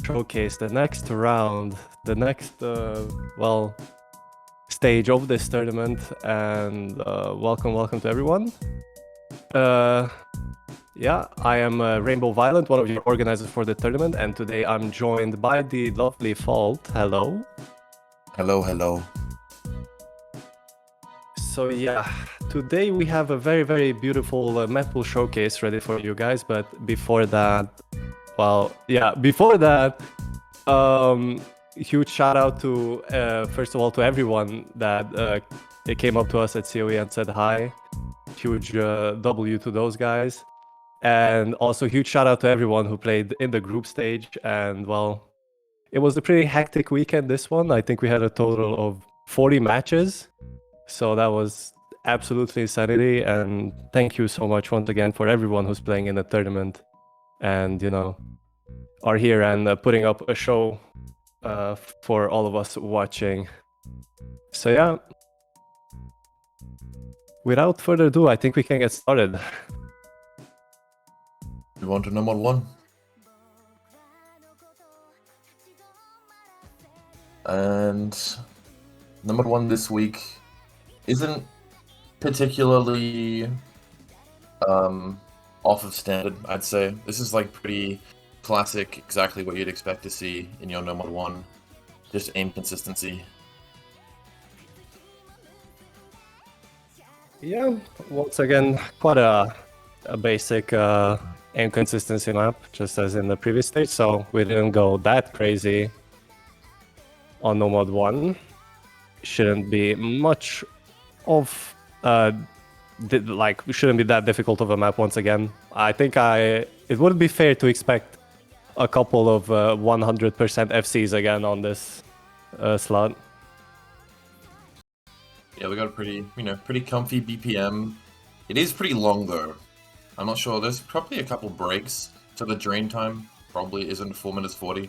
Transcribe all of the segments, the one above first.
Showcase the next round, the next well, stage of this tournament, and welcome to everyone. Yeah, I am Rainbow Violent, one of your organizers for the tournament, and today I'm joined by the lovely Fault. Hello. Hello. So yeah, today we have a very beautiful Mappool showcase ready for you guys, but before that, huge shout out to first of all to everyone that they came up to us at COE and said hi. Huge W to those guys, and also huge shout out to everyone who played in the group stage. And well, it was a pretty hectic weekend, this one. I think we had a total of 40 matches. So that was absolutely insanity. And thank you so much once again for everyone who's playing in the tournament and, are here and putting up a show for all of us watching. So yeah, without further ado, I think we can get started. Move on to number 1. And number 1 this week isn't particularly off of standard, I'd say. This is like pretty classic, exactly what you'd expect to see in your number 1. Just aim consistency. Yeah, once again, quite a basic aim consistency map, just as in the previous stage, so we didn't go that crazy on Nomad 1. Shouldn't be much of shouldn't be that difficult of a map once again. I think it wouldn't be fair to expect a couple of 100% FCs again on this slot. Yeah, we got a pretty comfy BPM. It is pretty long though. I'm not sure. There's probably a couple breaks, so the drain time probably isn't 4 minutes 40,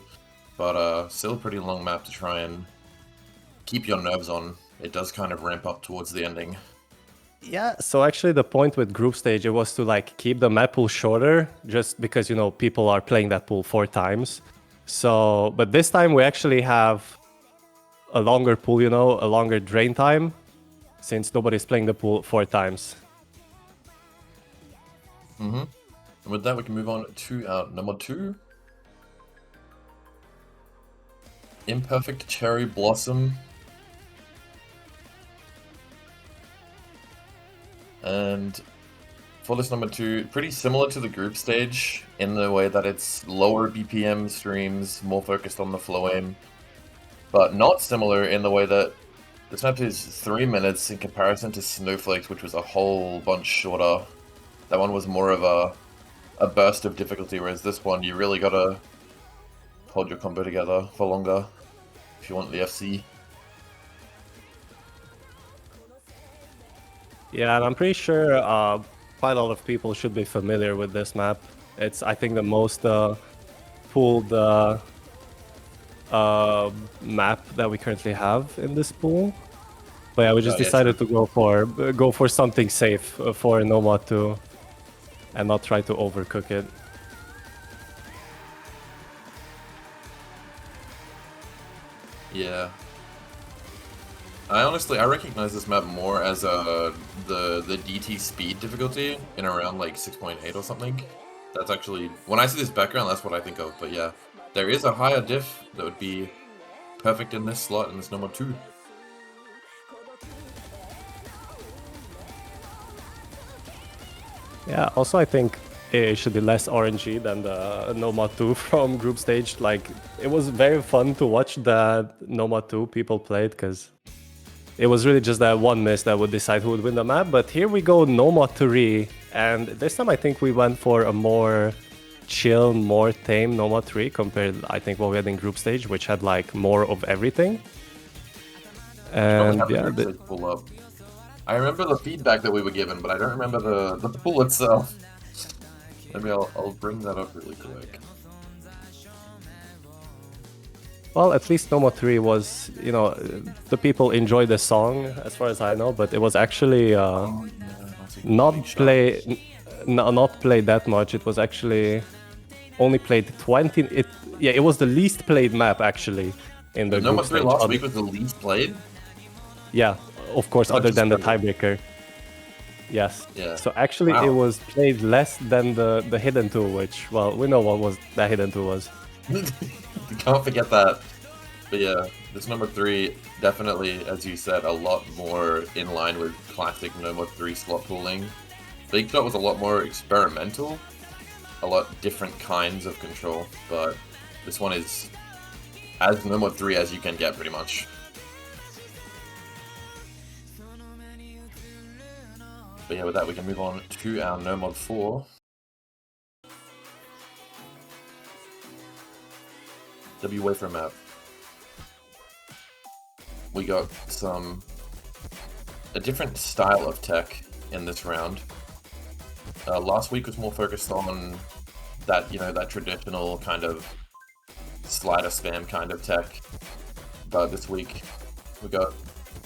but still a pretty long map to try and keep your nerves on. It does kind of ramp up towards the ending. Yeah, so actually the point with group stage, it was to like keep the map pool shorter, just because, people are playing that pool 4 times. So, but this time we actually have a longer pool, a longer drain time, since nobody's playing the pool 4 times. And with that, we can move on to our number 2. Imperfect Cherry Blossom. And for this number 2, pretty similar to the group stage in the way that it's lower BPM streams, more focused on the flow aim, but not similar in the way that this map is 3 minutes in comparison to Snowflakes, which was a whole bunch shorter. That one was more of a burst of difficulty, whereas this one, you really gotta hold your combo together for longer if you want the FC. Yeah, and I'm pretty sure quite a lot of people should be familiar with this map. It's, I think, the most pooled map that we currently have in this pool. But yeah, we just decided to go for something safe for Nomad 2 and not try to overcook it. Yeah. I recognize this map more as the DT speed difficulty in around like 6.8 or something. That's actually, when I see this background, that's what I think of. But yeah, there is a higher diff that would be perfect in this slot, in this number 2. Yeah, also I think it should be less RNG than the Nomad 2 from group stage. Like, it was very fun to watch that Nomad 2 people played, because it was really just that one miss that would decide who would win the map. But here we go, Nomad 3, and this time I think we went for a more chill, more tame Nomad 3 compared, I think, what we had in group stage, which had like more of everything. And yeah, pull up. I remember the feedback that we were given, but I don't remember the pool itself. Maybe I'll bring that up really quick. Well, at least Nomad 3 was, the people enjoyed the song, as far as I know, but it was actually not played that much. It was actually only played 20. It was the least played map actually in the group Nomad 3 stage. last week was the least played? Yeah, of course, other than the tiebreaker. Yes. Yeah. So actually it was played less than the hidden tool, which, well, we know what was that hidden tool was. You can't forget that. But yeah, this number 3 definitely, as you said, a lot more in line with classic Nomad 3 slot pooling. Big Shot was a lot more experimental, a lot different kinds of control, but this one is as Nomad 3 as you can get, pretty much. But yeah, with that we can move on to our Nomad 4. WA for map. We got a different style of tech in this round. Last week was more focused on that, that traditional kind of slider spam kind of tech. But this week we got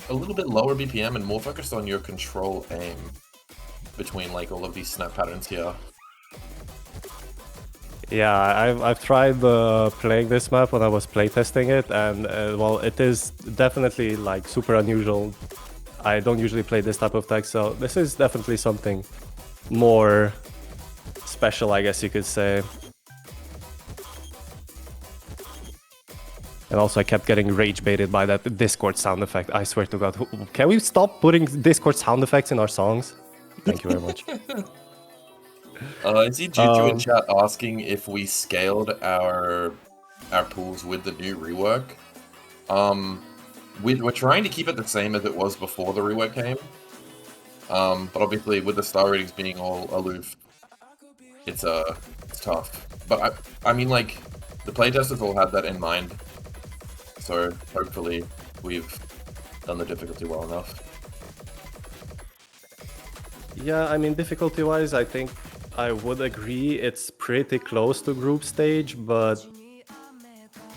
a little bit lower BPM and more focused on your control aim between like all of these snap patterns here. Yeah, I've tried playing this map when I was playtesting it, and well, it is definitely like super unusual. I don't usually play this type of tech, so this is definitely something more special, I guess you could say. And also I kept getting rage baited by that Discord sound effect. I swear to God. Can we stop putting Discord sound effects in our songs? Thank you very much. I see Juju in chat asking if we scaled our pools with the new rework. We're trying to keep it the same as it was before the rework came. But obviously with the star ratings being all aloof, it's tough. But I mean, like, the playtesters all had that in mind. So hopefully we've done the difficulty well enough. Yeah, I mean, difficulty-wise, I think I would agree it's pretty close to group stage, but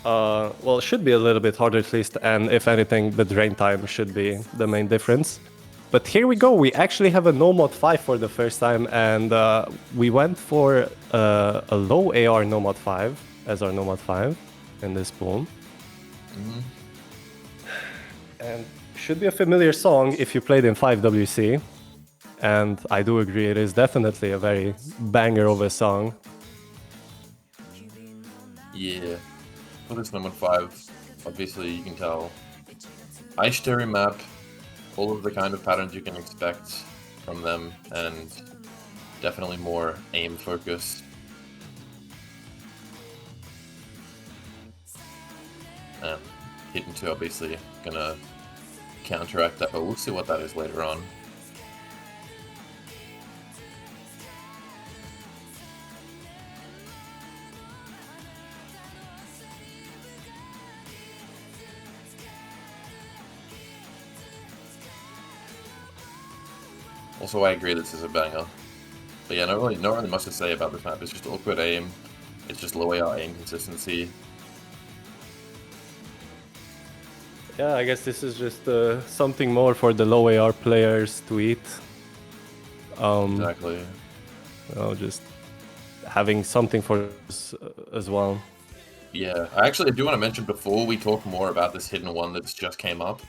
well, it should be a little bit harder at least, and if anything, the drain time should be the main difference. But here we go, we actually have a no mod 5 for the first time, and we went for a low AR no mod 5 as our no mod 5 in this pool. And should be a familiar song if you played in 5WC. And I do agree, it is definitely a very banger of a song. Yeah, for this number 5, obviously you can tell Ice Terry map, all of the kind of patterns you can expect from them, and definitely more aim focused. And Hidden 2 obviously gonna counteract that, but we'll see what that is later on. Also, I agree this is a banger. But yeah, not really much to say about this map. It's just awkward aim. It's just low AR aim consistency. Yeah, I guess this is just something more for the low AR players to eat. Exactly. Just having something for us as well. Yeah, I actually do want to mention before we talk more about this hidden one that's just came up,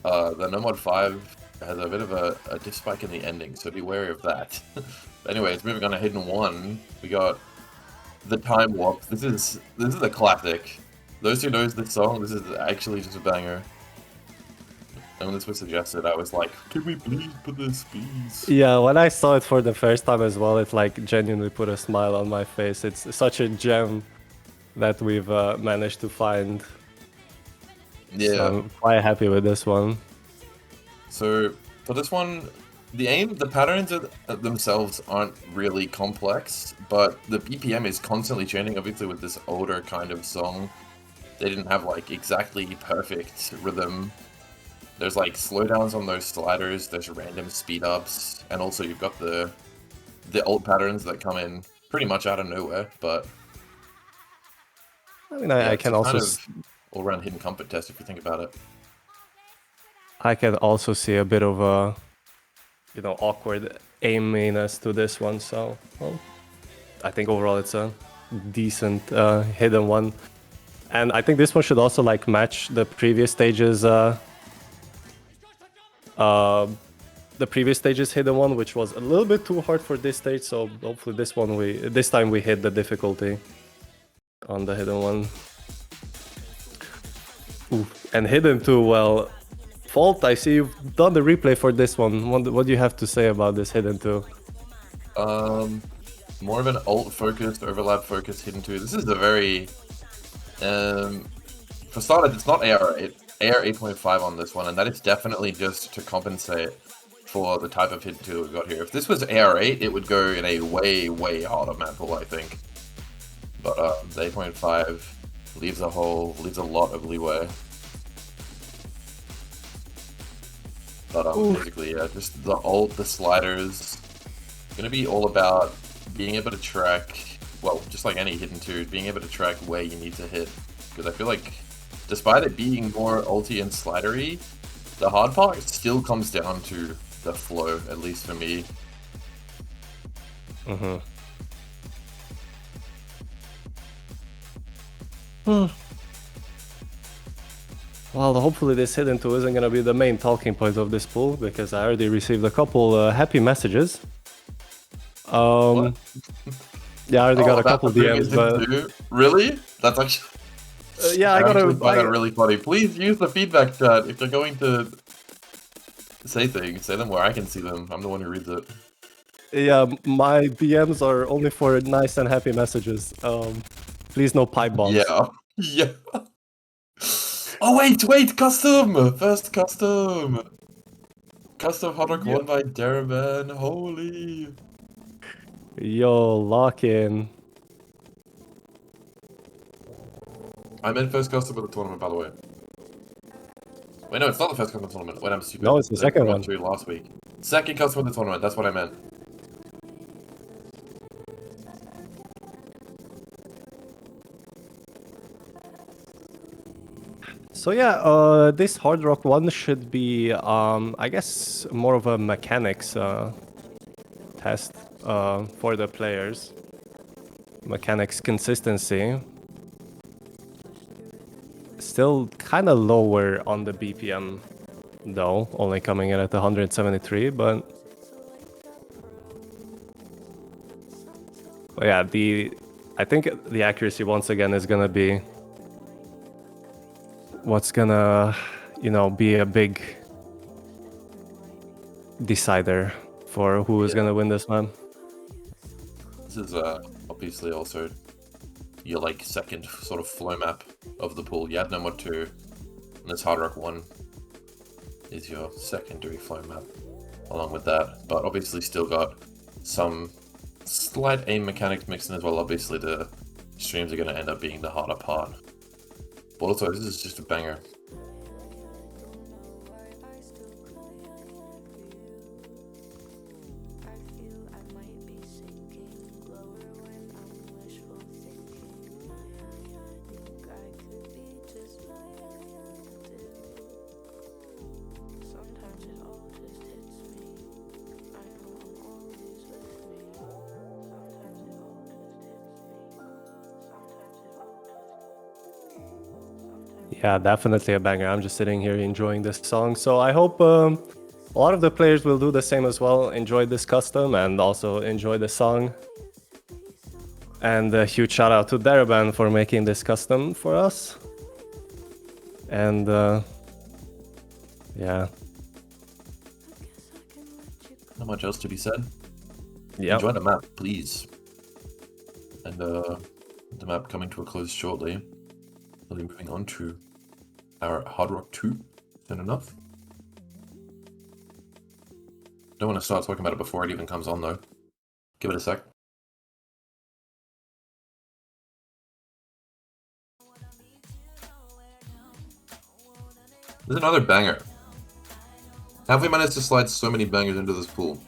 the No Mod 5 has a bit of a diff spike in the ending, so be wary of that. Anyways, moving on to hidden 1, we got the Time Warp. This is a classic. Those who knows this song, this is actually just a banger. And when this was suggested, I was like, can we please put this, please? Yeah, when I saw it for the first time as well, it like genuinely put a smile on my face. It's such a gem that we've managed to find. Yeah. So I'm quite happy with this one. So for this one, the patterns themselves aren't really complex, but the BPM is constantly changing. Obviously, with this older kind of song, they didn't have like exactly perfect rhythm. There's like slowdowns on those sliders. There's random speed ups, and also you've got the old patterns that come in pretty much out of nowhere. But I mean, I can also kind of all-round hidden comfort test if you think about it. I can also see a bit of a, awkward aiminess to this one. So, well, I think overall it's a decent hidden one, and I think this one should also like match the previous stages. The previous stage's hidden one, which was a little bit too hard for this stage. So hopefully this time we hit the difficulty on the hidden one. Ooh. And hidden 2, well. Fault, I see you've done the replay for this one. What do you have to say about this hidden 2? More of an alt-focused, overlap-focused hidden 2. This is a very... for starters, it's not AR 8.5 on this one, and that is definitely just to compensate for the type of hidden 2 we've got here. If this was AR 8, it would go in a way, way harder Mappool, I think. But the 8.5 leaves a lot of leeway. But basically, yeah, just the ult, the sliders, gonna be all about being able to track, well, just like any hidden 2, being able to track where you need to hit. Because I feel like, despite it being more ulti and slidery, the hard part still comes down to the flow, at least for me. Well, hopefully this hidden 2 isn't gonna be the main talking point of this pool, because I already received a couple happy messages. What? Yeah, I already got a couple DMs, but really? That's actually yeah, I actually find that really funny. Please use the feedback chat if you're going to say things. Say them where I can see them. I'm the one who reads it. Yeah, my DMs are only for nice and happy messages. Please no pipe bombs. Yeah, yeah. Oh wait, custom! First custom! Custom hot rock won by Daraban, holy! Yo, lock in. I meant first custom of the tournament, by the way. Wait, no, it's not the first custom tournament. Wait, I'm stupid. No, it's the second one. Last week. Second custom of the tournament, that's what I meant. So yeah, this hard rock one should be, I guess, more of a mechanics test for the players. Mechanics consistency. Still kind of lower on the BPM, though, only coming in at 173, but yeah, I think the accuracy once again is gonna be what's gonna, be a big decider for who is gonna win this one. This is obviously also your second sort of flow map of the pool. You had number 2, and this hard rock 1 is your secondary flow map along with that, but obviously still got some slight aim mechanics mixed in as well. Obviously the streams are going to end up being the harder part, but also this is just a banger. Yeah, definitely a banger. I'm just sitting here enjoying this song. So I hope a lot of the players will do the same as well. Enjoy this custom and also enjoy the song. And a huge shout out to Daraban for making this custom for us. And yeah. Not much else to be said. Yeah. Enjoy the map, please. And the map coming to a close shortly. We'll be moving on to our Hard Rock 2 soon enough. Don't want to start talking about it before it even comes on though. Give it a sec. There's another banger. How have we managed to slide so many bangers into this pool?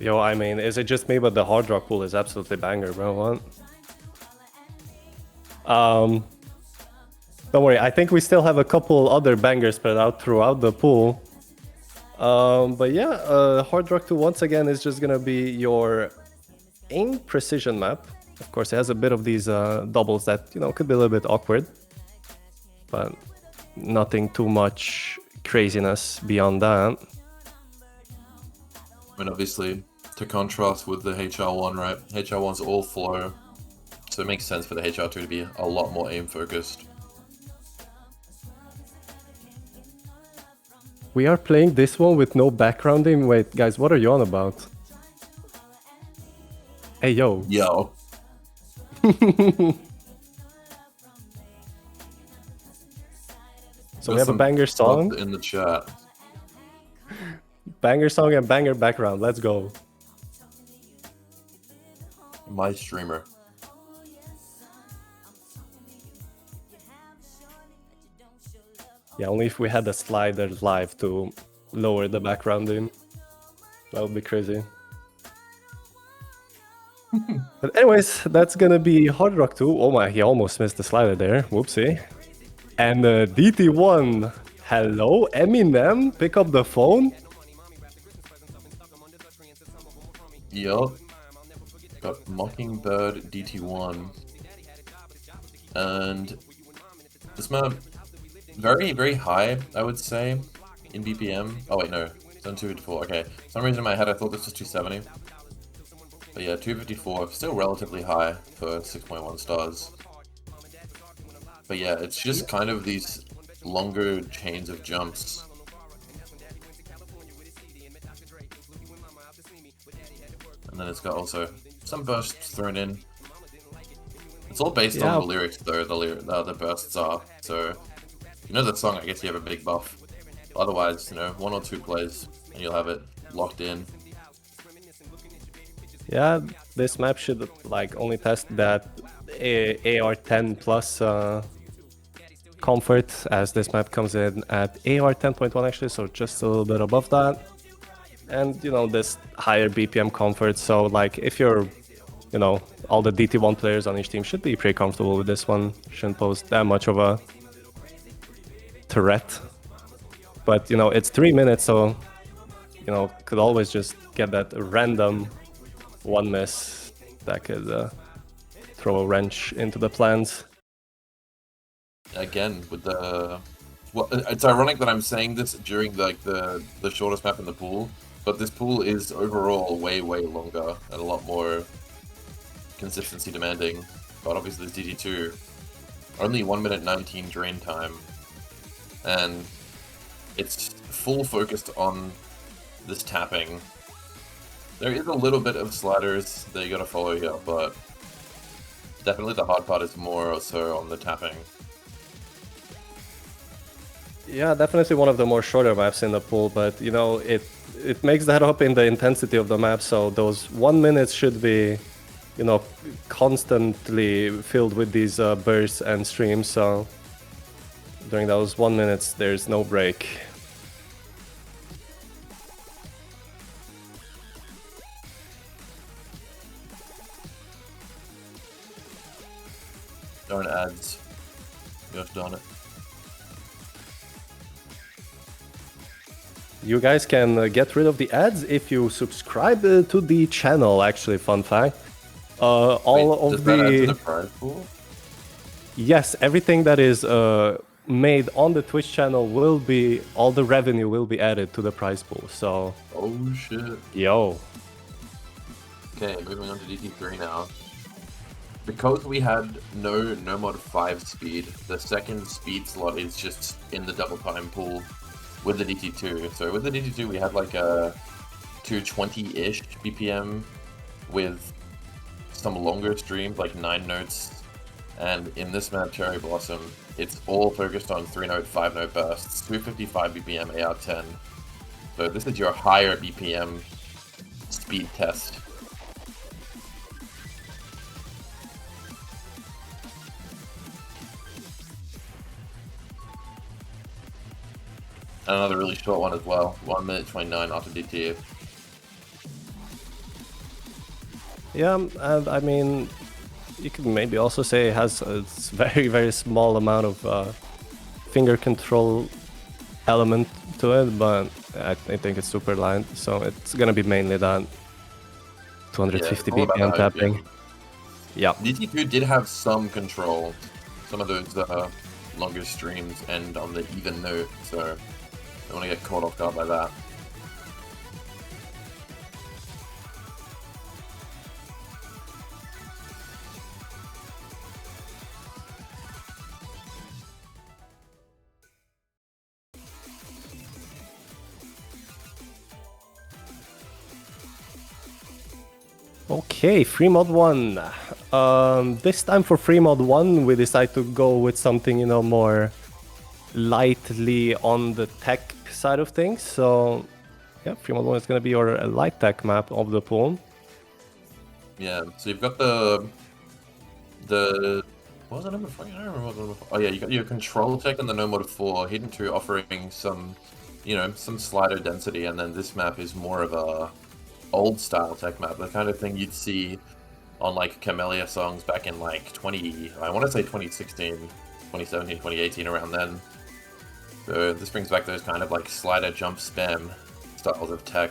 Yo, I mean, is it just me, but the hard rock pool is absolutely banger, bro. What? Don't worry, I think we still have a couple other bangers spread out throughout the pool. But yeah, Hard Rock 2 once again is just gonna be your aim precision map. Of course, it has a bit of these doubles that, could be a little bit awkward. But nothing too much craziness beyond that. I mean, obviously, to contrast with the HR1, right? HR1's all flow, so it makes sense for the HR2 to be a lot more aim focused. We are playing this one with no backgrounding. Wait, guys, what are you on about? Hey, yo. Yo. So we have a banger song in the chat. Banger song and banger background. Let's go. My streamer. Yeah, only if we had the sliders live to lower the background in. That would be crazy. But anyways, that's gonna be Hard Rock 2. Oh my, he almost missed the slider there. Whoopsie. And DT1. Hello, Eminem. Pick up the phone. Yup. Got Mockingbird DT1. And this map, very, very high, I would say, in BPM. Oh wait, no. It's on 254. Okay. For some reason in my head I thought this was 270. But yeah, 254, still relatively high for 6.1 stars. But yeah, it's just kind of these longer chains of jumps. And then it's got also some bursts thrown in. It's all based on the lyrics though, the bursts are. So, if you know the song, I guess you have a big buff. Otherwise, you know, 1 or 2 plays and you'll have it locked in. Yeah, this map should like only test that AR10 plus comfort, as this map comes in at AR 10.1 actually, so just a little bit above that. And you know, this higher BPM comfort, so like if you're, you know, all the DT1 players on each team should be pretty comfortable with this one. Shouldn't pose that much of a threat. But you know, it's 3 minutes, so you know, could always just get that random one miss that could throw a wrench into the plans. Again, with the... Well, it's ironic that I'm saying this during like the shortest map in the pool, but this pool is overall way, way longer and a lot more consistency demanding. But obviously this DT2, only 1 minute 19 drain time, and it's full focused on this tapping. There is a little bit of sliders that you gotta follow here, but definitely the hard part is more so on the tapping. Yeah, definitely one of the more shorter maps in the pool, but you know, it makes that up in the intensity of the map, so those 1 minute should be, you know, constantly filled with these bursts and streams, so during those 1 minutes there's no break. Darn ads. Gosh darn it. You guys can get rid of the ads if you subscribe to the channel, actually, fun fact. All Wait, of does that add to the... the prize pool? Yes, everything that is made on the Twitch channel will be... all the revenue will be added to the prize pool, so... Oh shit. Yo. Okay, moving on to DT3 now. Because we had no mod 5 speed, the second speed slot is just in the double time pool with the DT2. So with the DT2 we had like a 220-ish BPM with some longer streams, like 9 notes. And in this map, Cherry Blossom, it's all focused on 3-note, 5-note bursts, 255 BPM, AR10. So this is your higher BPM speed test. Another really short one as well, 1 minute 29 after DT. Yeah, and I mean, you could maybe also say it has a very, very small amount of finger control element to it, but I think it's super light, so it's gonna be mainly that 250 BPM tapping. Yeah. DT2 did have some control. Some of those longer streams end on the even note, so I don't want to get caught off guard by that. Okay, free mod 1. This time for free mod 1 we decide to go with something, you know, more lightly on the tech side of things. So yeah, free mod 1 is going to be your light tech map of the pool. Yeah, so you've got the was it number 4? I don't remember what number 4. Oh yeah, you got your control tech and the No Mod 4, Hidden 2 offering some, some slider density, and then this map is more of a old style tech map, the kind of thing you'd see on like Camellia songs back in like I want to say 2016, 2017, 2018, around then. So this brings back those kind of like slider jump spam styles of tech.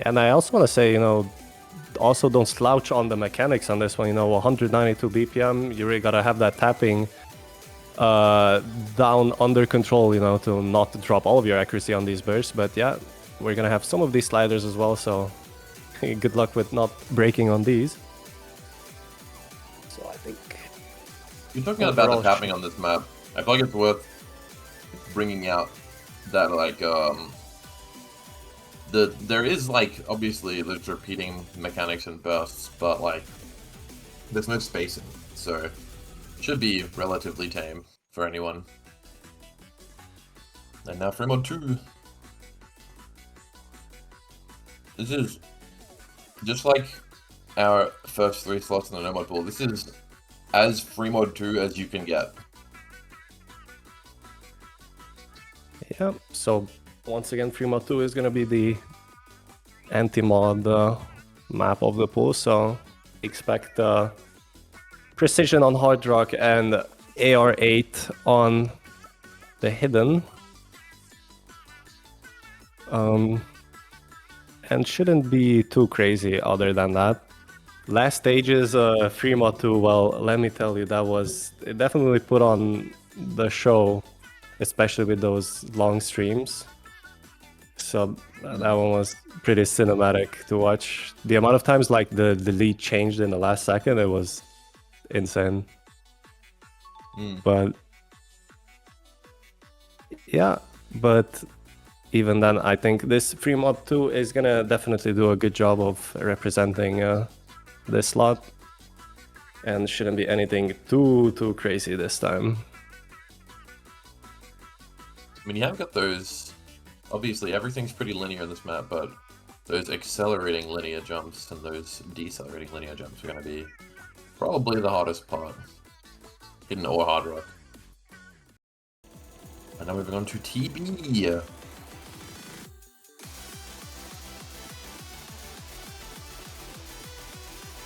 And I also want to say, also don't slouch on the mechanics on this one. 192 BPM, you really gotta have that tapping down under control, to not drop all of your accuracy on these bursts. But yeah, we're gonna have some of these sliders as well, so good luck with not breaking on these. So I think... You're talking about the tapping on this map. I feel like it's worth bringing out that, like, there is, like, obviously there's repeating mechanics and bursts, but, like, there's no spacing, so it should be relatively tame for anyone. And now free mode 2. This is just like our first 3 slots in the No Mod pool. This is as free mode 2 as you can get. Yeah, so once again, free mode 2 is going to be the anti-mod map of the pool, so expect precision on hard rock and AR8 on the hidden. And shouldn't be too crazy other than that. Last stage is free mod 2. Well, let me tell you, it definitely put on the show, especially with those long streams. So that one was pretty cinematic to watch. The amount of times like the lead changed in the last second, it was insane. But yeah, but even then, I think this free mod 2 is gonna definitely do a good job of representing this slot, and shouldn't be anything too crazy this time. I mean, you have got those. Obviously, everything's pretty linear in this map, but those accelerating linear jumps and those decelerating linear jumps are going to be probably the hardest part. Hidden or hard rock. And now moving on to TB.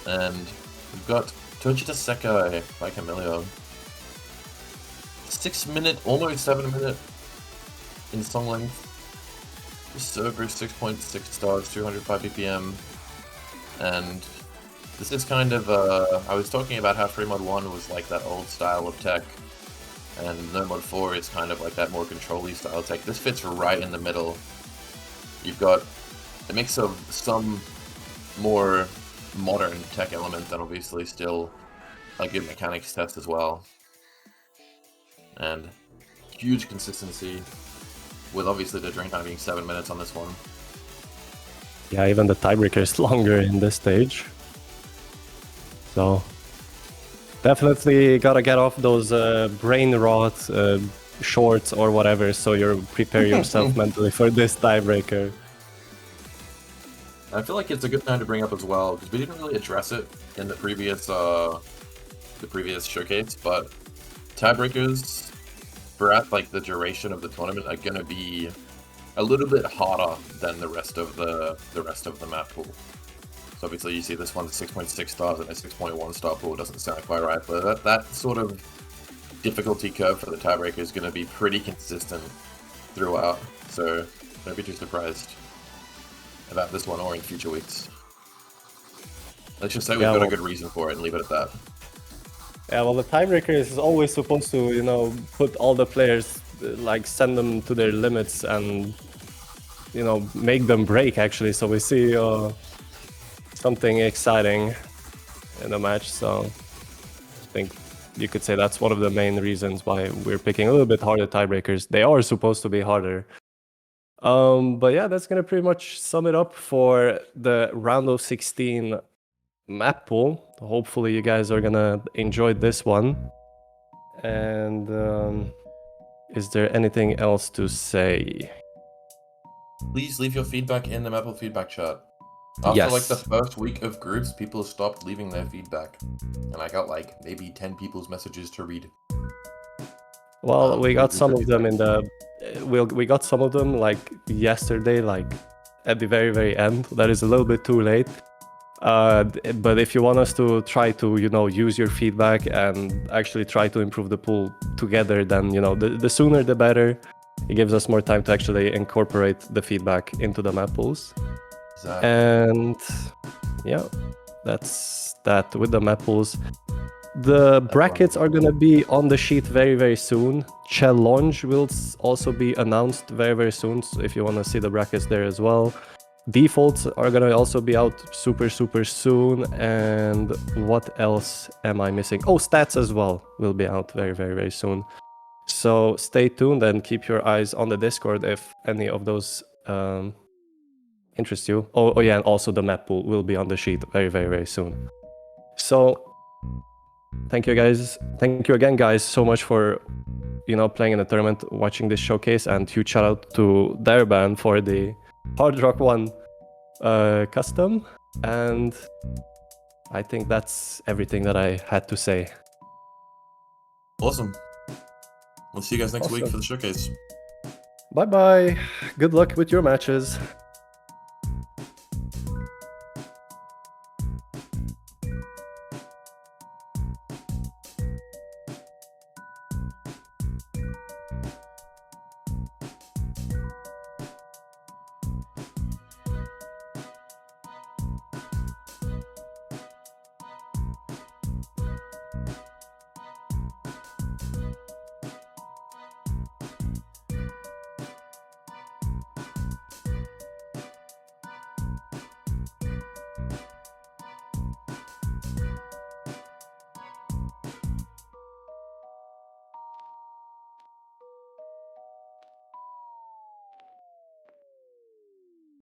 And we've got Tochita Sekai by Camellia. 6 minute, almost 7 minute in song length. Server 6.6 stars, 205 BPM. And this is kind of, I was talking about how free mod 1 was like that old style of tech, and No Mod 4 is kind of like that more control-y style tech. This fits right in the middle. You've got a mix of some more modern tech element and obviously still a good mechanics test as well. And huge consistency, with obviously the drink time being 7 minutes on this one. Yeah, even the tiebreaker is longer in this stage. So definitely gotta get off those brain rot shorts or whatever, so you prepare yourself mentally for this tiebreaker. I feel like it's a good time to bring up as well, because we didn't really address it in the previous showcase, but tiebreakers throughout like the duration of the tournament are gonna be a little bit harder than the rest of the map pool. So obviously you see this one's 6.6 stars and a 6.1 star pool doesn't sound quite right, but that sort of difficulty curve for the tiebreaker is gonna be pretty consistent throughout. So don't be too surprised about this one or in future weeks. Let's just say we've got a good reason for it and leave it at that. Yeah, well, the tiebreaker is always supposed to, put all the players, like, send them to their limits and, make them break, actually. So we see something exciting in the match. So I think you could say that's one of the main reasons why we're picking a little bit harder tiebreakers. They are supposed to be harder. But yeah, that's gonna pretty much sum it up for the round of 16 map pool. Hopefully you guys are gonna enjoy this one. And is there anything else to say? Please leave your feedback in the Mappool feedback chat. After like the Yes. first week of groups, people stopped leaving their feedback, and I got like maybe 10 people's messages to read. Well, we got Group some of them feedback. in the we got some of them like yesterday, like at the very end. That is a little bit too late. But if you want us to try to, use your feedback and actually try to improve the pool together, then, the sooner the better. It gives us more time to actually incorporate the feedback into the map pools. Exactly. And yeah, that's that with the map pools. The brackets are gonna be on the sheet very soon. Challenge will also be announced very soon. So if you want to see the brackets there as well. Defaults are gonna also be out super soon. And what else am I missing? Oh, stats as well will be out very soon. So stay tuned and keep your eyes on the Discord if any of those interest you. Oh yeah, and also the map pool will be on the sheet very soon. So thank you guys. Thank you again, guys, so much for playing in the tournament, watching this showcase, and huge shout out to Darban for the Hard Rock 1 custom. And I think that's everything that I had to say. Awesome. We'll see you guys next week Awesome. for the showcase. Bye bye. Good luck with your matches.